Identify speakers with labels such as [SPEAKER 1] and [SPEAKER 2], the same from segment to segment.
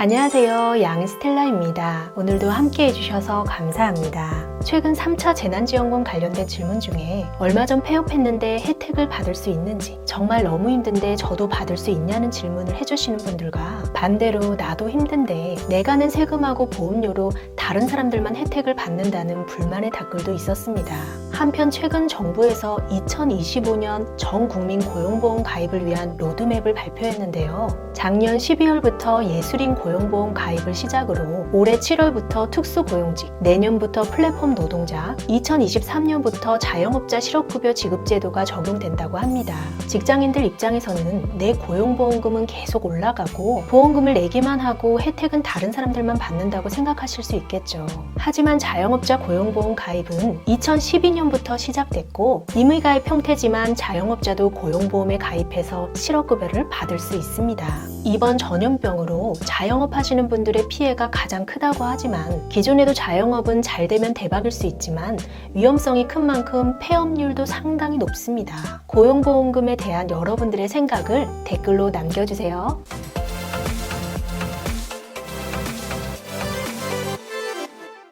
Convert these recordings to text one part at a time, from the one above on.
[SPEAKER 1] 안녕하세요. 양스텔라입니다. 오늘도 함께 해주셔서 감사합니다. 최근 3차 재난지원금 관련된 질문 중에 얼마 전 폐업했는데 혜택을 받을 수 있는지, 정말 너무 힘든데 저도 받을 수 있냐는 질문을 해주시는 분들과 반대로 나도 힘든데 내가 낸 세금하고 보험료로 다른 사람들만 혜택을 받는다는 불만의 댓글도 있었습니다. 한편 최근 정부에서 2025년 전 국민 고용보험 가입을 위한 로드맵을 발표했는데요. 작년 12월부터 예술인 고용보험 가입을 시작으로 올해 7월부터 특수고용직, 내년부터 플랫폼 노동자, 2023년부터 자영업자 실업급여 지급 제도가 적용된다고 합니다. 직장인들 입장에서는 내 고용보험금은 계속 올라가고 보험금을 내기만 하고 혜택은 다른 사람들만 받는다고 생각하실 수 있겠죠. 하지만 자영업자 고용보험 가입은 2012년부터 시작됐고 임의가입 형태지만 자영업자도 고용보험에 가입해서 실업급여를 받을 수 있습니다. 이번 전염병으로 자영업 하시는 분들의 피해가 가장 크다고 하지만 기존에도 자영업은 잘 되면 대박일 수 있지만 위험성이 큰 만큼 폐업률도 상당히 높습니다. 고용보험금에 대한 여러분들의 생각을 댓글로 남겨주세요.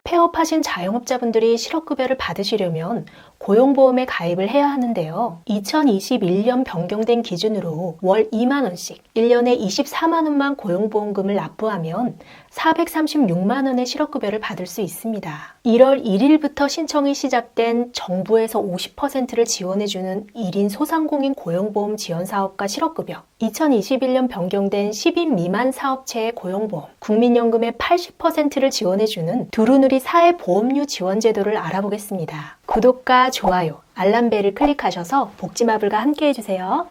[SPEAKER 1] 폐업하신 자영업자분들이 실업급여를 받으시려면 고용보험에 가입을 해야 하는데요. 2021년 변경된 기준으로 월 2만원씩 1년에 24만원만 고용보험금을 납부하면 436만원의 실업급여를 받을 수 있습니다. 1월 1일부터 신청이 시작된 정부에서 50%를 지원해주는 1인 소상공인 고용보험 지원사업과 실업급여, 2021년 변경된 10인 미만 사업체의 고용보험, 국민연금의 80%를 지원해주는 두루누리 사회보험료 지원제도를 알아보겠습니다. 구독과 좋아요, 알람벨을 클릭하셔서 복지마블과 함께 해주세요.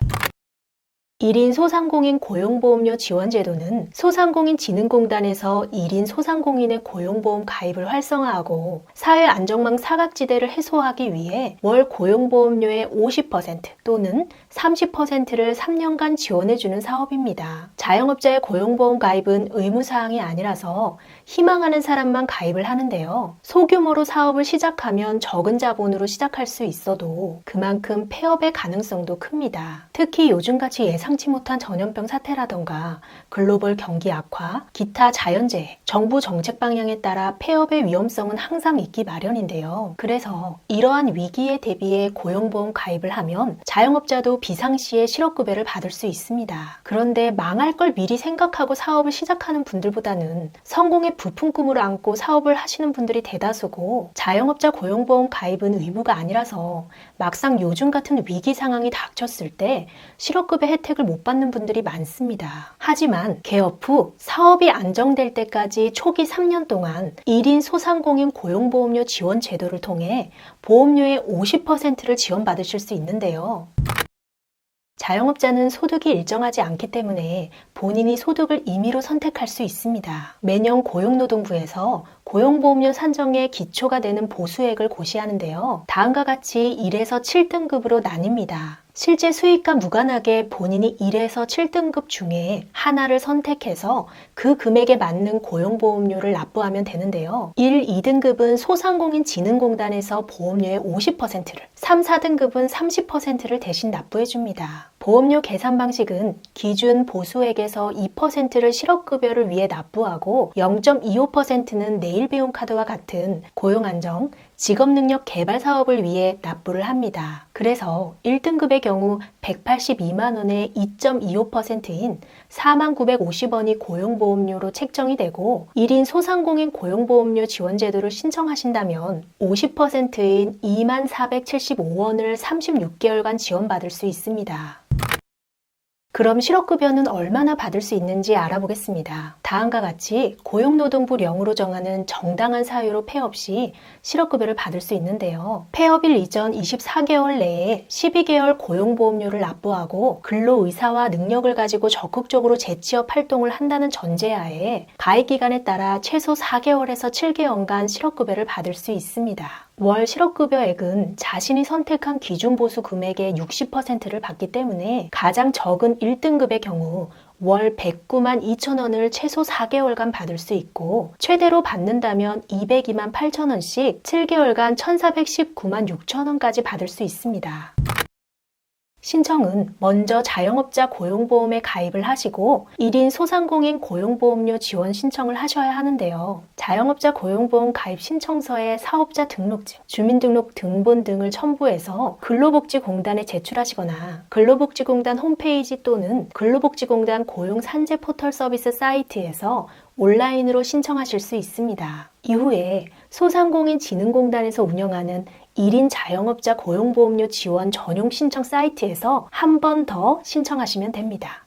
[SPEAKER 1] 1인 소상공인 고용보험료 지원제도는 소상공인진흥공단에서 1인 소상공인의 고용보험 가입을 활성화하고 사회안정망 사각지대를 해소하기 위해 월 고용보험료의 50% 또는 30%를 3년간 지원해주는 사업입니다. 자영업자의 고용보험 가입은 의무사항이 아니라서 희망하는 사람만 가입을 하는데요. 소규모로 사업을 시작하면 적은 자본으로 시작할 수 있어도 그만큼 폐업의 가능성도 큽니다. 특히 요즘같이 예상치 못한 전염병 사태라던가 글로벌 경기 악화, 기타 자연재해, 정부 정책 방향에 따라 폐업의 위험성은 항상 있기 마련인데요. 그래서 이러한 위기에 대비해 고용보험 가입을 하면 자영업자도 비상시에 실업급여를 받을 수 있습니다. 그런데 망할 걸 미리 생각하고 사업을 시작하는 분들보다는 성공의 부푼 꿈을 안고 사업을 하시는 분들이 대다수고 자영업자 고용보험 가입은 의무가 아니라서 막상 요즘 같은 위기 상황이 닥쳤을 때 실업급여 혜택을 못 받는 분들이 많습니다. 하지만 개업 후 사업이 안정될 때까지 초기 3년 동안 1인 소상공인 고용보험료 지원 제도를 통해 보험료의 50%를 지원받으실 수 있는데요. 자영업자는 소득이 일정하지 않기 때문에 본인이 소득을 임의로 선택할 수 있습니다. 매년 고용노동부에서 고용보험료 산정의 기초가 되는 보수액을 고시하는데요. 다음과 같이 1에서 7등급으로 나뉩니다. 실제 수익과 무관하게 본인이 1에서 7등급 중에 하나를 선택해서 그 금액에 맞는 고용보험료를 납부하면 되는데요. 1, 2등급은 소상공인진흥공단에서 보험료의 50%를, 3, 4등급은 30%를 대신 납부해줍니다. 보험료 계산 방식은 기준 보수액에서 2%를 실업급여를 위해 납부하고 0.25%는 내일배움카드와 같은 고용안정, 직업능력 개발 사업을 위해 납부를 합니다. 그래서 1등급의 경우 182만원의 2.25%인 4950원이 고용보험료로 책정이 되고 1인 소상공인 고용보험료 지원제도를 신청하신다면 50%인 2475원을 36개월간 지원받을 수 있습니다. 그럼 실업급여는 얼마나 받을 수 있는지 알아보겠습니다. 다음과 같이 고용노동부령으로 정하는 정당한 사유로 폐업 시 실업급여를 받을 수 있는데요. 폐업일 이전 24개월 내에 12개월 고용보험료를 납부하고 근로의사와 능력을 가지고 적극적으로 재취업 활동을 한다는 전제하에 가입기간에 따라 최소 4개월에서 7개월간 실업급여를 받을 수 있습니다. 월 실업급여액은 자신이 선택한 기준보수 금액의 60%를 받기 때문에 가장 적은 1등급의 경우 월 109만 2천원을 최소 4개월간 받을 수 있고 최대로 받는다면 202만 8천원씩 7개월간 1419만 6천원까지 받을 수 있습니다. 신청은 먼저 자영업자 고용보험에 가입을 하시고 1인 소상공인 고용보험료 지원 신청을 하셔야 하는데요. 자영업자 고용보험 가입 신청서에 사업자 등록증, 주민등록 등본 등을 첨부해서 근로복지공단에 제출하시거나 근로복지공단 홈페이지 또는 근로복지공단 고용산재 포털 서비스 사이트에서 온라인으로 신청하실 수 있습니다. 이후에 소상공인진흥공단에서 운영하는 1인 자영업자 고용보험료 지원 전용 신청 사이트에서 한 번 더 신청하시면 됩니다.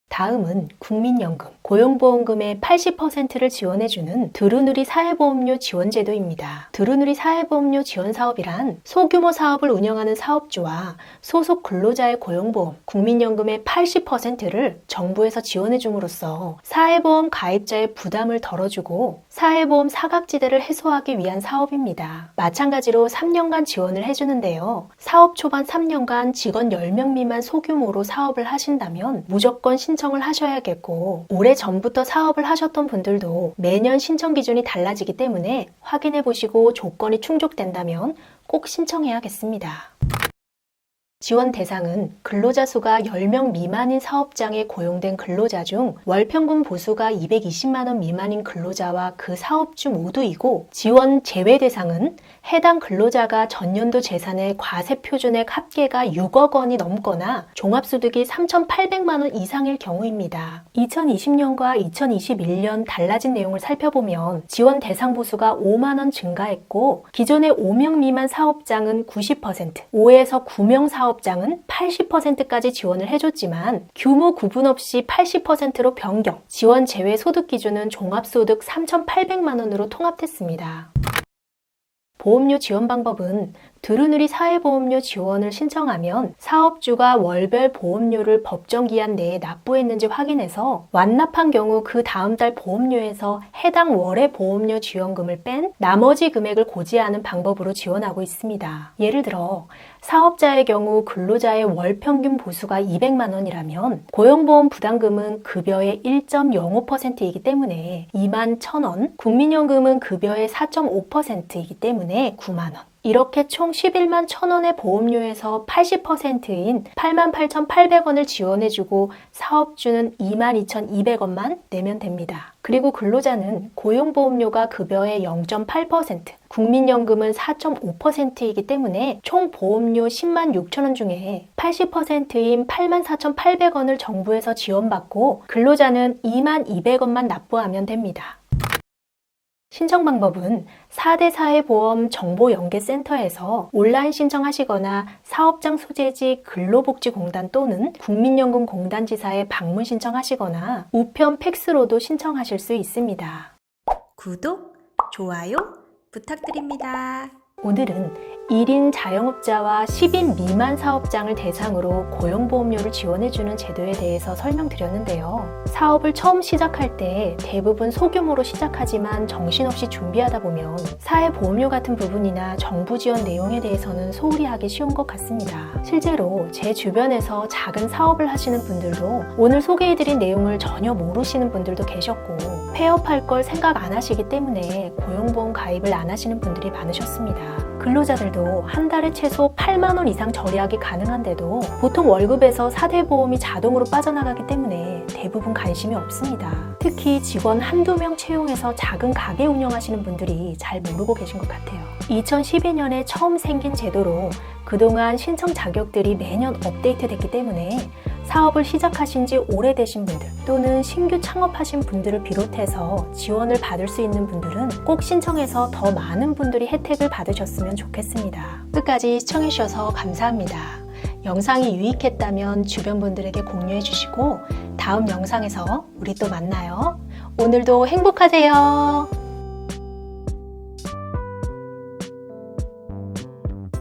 [SPEAKER 1] 다음은 국민연금, 고용보험금의 80%를 지원해주는 드루누리 사회보험료 지원제도입니다. 드루누리 사회보험료 지원사업이란 소규모 사업을 운영하는 사업주와 소속 근로자의 고용보험, 국민연금의 80%를 정부에서 지원해줌으로써 사회보험 가입자의 부담을 덜어주고 사회보험 사각지대를 해소하기 위한 사업입니다. 마찬가지로 3년간 지원을 해주는데요. 사업 초반 3년간 직원 10명 미만 소규모로 사업을 하신다면 무조건 신청을 하셔야겠고 오래 전부터 사업을 하셨던 분들도 매년 신청 기준이 달라지기 때문에 확인해 보시고 조건이 충족된다면 꼭 신청해야겠습니다. 지원 대상은 근로자 수가 10명 미만인 사업장에 고용된 근로자 중 월 평균 보수가 220만 원 미만인 근로자와 그 사업주 모두이고 지원 제외 대상은 해당 근로자가 전년도 재산의 과세 표준액 합계가 6억 원이 넘거나 종합소득이 3,800만 원 이상일 경우입니다. 2020년과 2021년 달라진 내용을 살펴보면 지원 대상 보수가 5만 원 증가했고 기존의 5명 미만 사업장은 90%, 5에서 9명 사업장은 80%까지 지원을 해줬지만 규모 구분 없이 80%로 변경, 지원 제외 소득 기준은 종합소득 3,800만 원으로 통합됐습니다. 보험료 지원 방법은 드루누리 사회보험료 지원을 신청하면 사업주가 월별 보험료를 법정 기한 내에 납부했는지 확인해서 완납한 경우 그 다음 달 보험료에서 해당 월의 보험료 지원금을 뺀 나머지 금액을 고지하는 방법으로 지원하고 있습니다. 예를 들어 사업자의 경우 근로자의 월 평균 보수가 200만 원이라면 고용보험 부담금은 급여의 1.05%이기 때문에 2만 1,000원, 국민연금은 급여의 4.5%이기 때문에 9만 원. 이렇게 총 11만 1,000원의 보험료에서 80%인 88,800원을 지원해주고 사업주는 22,200원만 내면 됩니다. 그리고 근로자는 고용보험료가 급여의 0.8%, 국민연금은 4.5%이기 때문에 총 보험료 10만 6천원 중에 80%인 84,800원을 정부에서 지원받고 근로자는 2만 200원만 납부하면 됩니다. 신청 방법은 4대 사회보험 정보연계센터에서 온라인 신청하시거나 사업장 소재지 근로복지공단 또는 국민연금공단지사에 방문 신청하시거나 우편 팩스로도 신청하실 수 있습니다.
[SPEAKER 2] 구독, 좋아요 부탁드립니다.
[SPEAKER 1] 오늘은 1인 자영업자와 10인 미만 사업장을 대상으로 고용보험료를 지원해주는 제도에 대해서 설명드렸는데요. 사업을 처음 시작할 때 대부분 소규모로 시작하지만 정신없이 준비하다 보면 사회보험료 같은 부분이나 정부 지원 내용에 대해서는 소홀히 하기 쉬운 것 같습니다. 실제로 제 주변에서 작은 사업을 하시는 분들도 오늘 소개해드린 내용을 전혀 모르시는 분들도 계셨고 폐업할 걸 생각 안 하시기 때문에 고용보험 가입을 안 하시는 분들이 많으셨습니다. 근로자들도 한 달에 최소 8만 원 이상 절약이 가능한데도 보통 월급에서 4대 보험이 자동으로 빠져나가기 때문에 대부분 관심이 없습니다. 특히 직원 한두 명 채용해서 작은 가게 운영하시는 분들이 잘 모르고 계신 것 같아요. 2012년에 처음 생긴 제도로 그동안 신청 자격들이 매년 업데이트됐기 때문에 사업을 시작하신 지 오래되신 분들 또는 신규 창업하신 분들을 비롯해서 지원을 받을 수 있는 분들은 꼭 신청해서 더 많은 분들이 혜택을 받으셨으면 좋겠습니다. 끝까지 시청해주셔서 감사합니다. 영상이 유익했다면 주변 분들에게 공유해 주시고 다음 영상에서 우리 또 만나요. 오늘도 행복하세요.